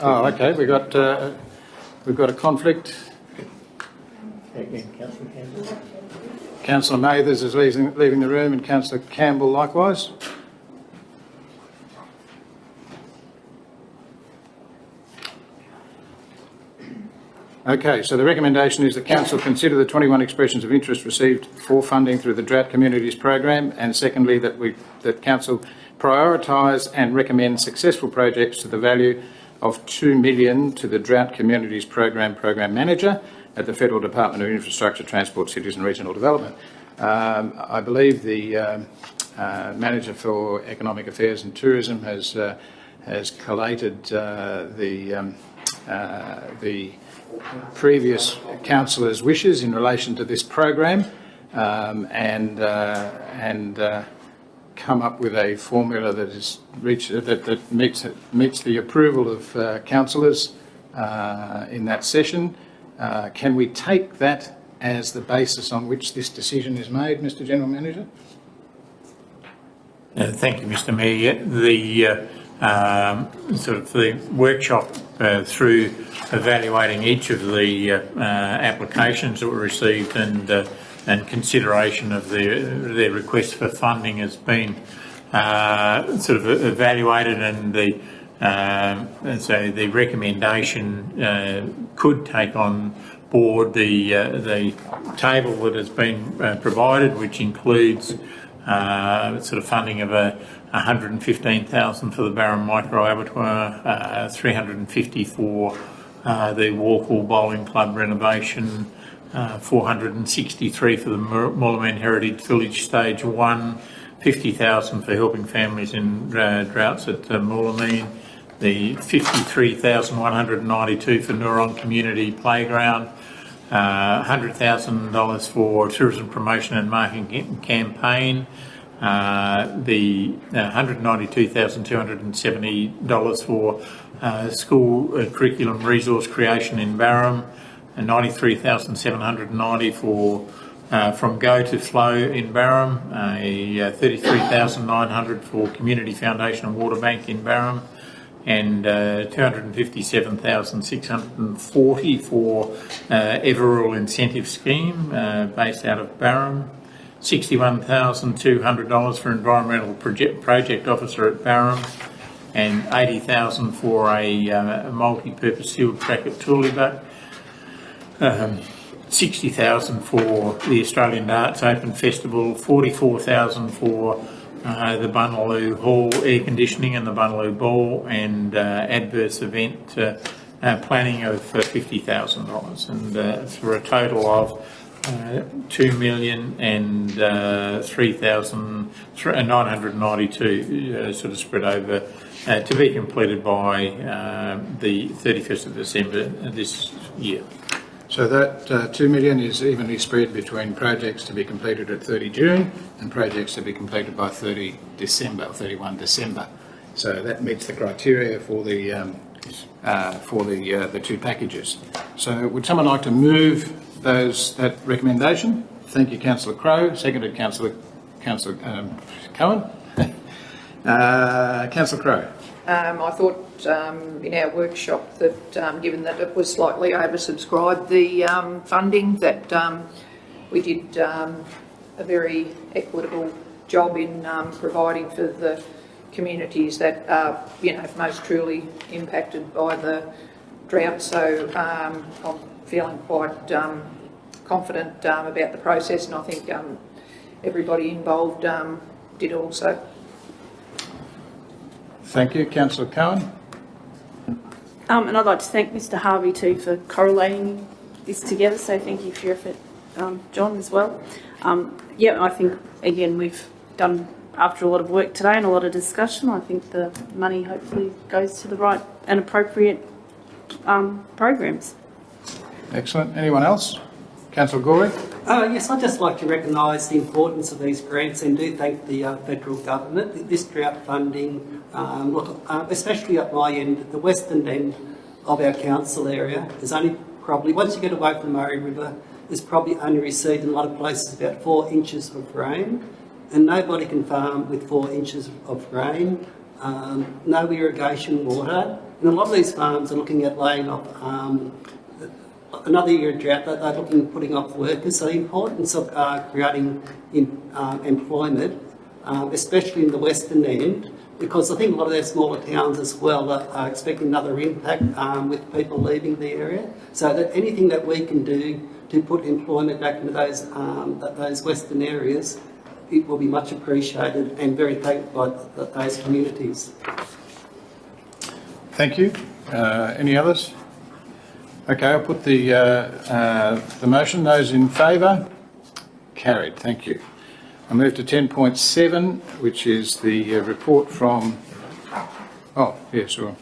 Oh, okay. We've got a conflict. Again, Councillor Campbell. Councillor Mathers is leaving the room, and Councillor Campbell likewise. Okay, so the recommendation is that Council consider the 21 expressions of interest received for funding through the Drought Communities Program, and secondly that Council prioritise and recommend successful projects to the value of $2 million to the Drought Communities Program Manager at the Federal Department of Infrastructure, Transport, Cities and Regional Development. I believe the Manager for Economic Affairs and Tourism has collated the previous councillors' wishes in relation to this program and come up with a formula that is that meets the approval of councillors in that session. Can we take that as the basis on which this decision is made, Mr. General Manager? Thank you, Mr. Mayor. The the workshop through evaluating each of the applications that were received and consideration of their request for funding has been evaluated, and the recommendation could take on board the table that has been provided, which includes funding of $115,000 for the Barham Micro Abattoir, $350 for the Walkall Bowling Club renovation, $463 for the Moorlaman Heritage Village Stage 1, $50,000 for helping families in droughts at Moorlaman, the $53,192 for Neuron Community Playground, $100,000 for tourism promotion and marketing campaign, the $192,270 for school curriculum resource creation in Barham, and $93,790 for from Go to Flow in Barham, $33,900 for Community Foundation and Water Bank in Barham, and $257,640 for Everall Incentive Scheme based out of Barham, $61,200 for Environmental Project Officer at Barham, and $80,000 for a multi-purpose field track at Tooleybuck, $60,000 for the Australian Darts Open Festival, $44,000 for the Bunaloo Hall air conditioning and the Bunaloo Ball, and adverse event planning of $50,000, and for a total of $2,003,992 spread over to be completed by the 31st of December this year. So that $2 million is evenly spread between projects to be completed at 30 June and projects to be completed by 30 December or 31 December. So that meets the criteria for the two packages. So would someone like to move that recommendation? Thank you, Councillor Crowe. Seconded, Councillor Cohen. Councillor Crowe. I thought in our workshop that given that it was slightly oversubscribed, the funding, that we did a very equitable job in providing for the communities that are most truly impacted by the drought. So I'm feeling quite confident about the process, and I think everybody involved did also. Thank you. Councillor Cohen. And I'd like to thank Mr Harvey too for correlating this together, so thank you for your effort, John, as well. I think, again, we've done, after a lot of work today and a lot of discussion, I think the money hopefully goes to the right and appropriate programs. Excellent. Anyone else? Councillor Gorey. Yes, I'd just like to recognise the importance of these grants and do thank the federal government. This drought funding, especially at my end, the western end of our council area, is only probably, once you get away from the Murray River, is probably only received in a lot of places about 4 inches of rain, and nobody can farm with 4 inches of rain, no irrigation water, And a lot of these farms are looking at laying off another year of drought, they're looking at putting off workers. So the importance of creating employment, especially in the Western End, because I think a lot of their smaller towns as well are expecting another impact with people leaving the area. So that anything that we can do to put employment back into those Western areas, it will be much appreciated and very thanked by those communities. Thank you. Any others? Okay, I'll put the motion. Those in favour? Carried. Thank you. I move to 10.7, which is the report from... Oh, yeah, sure.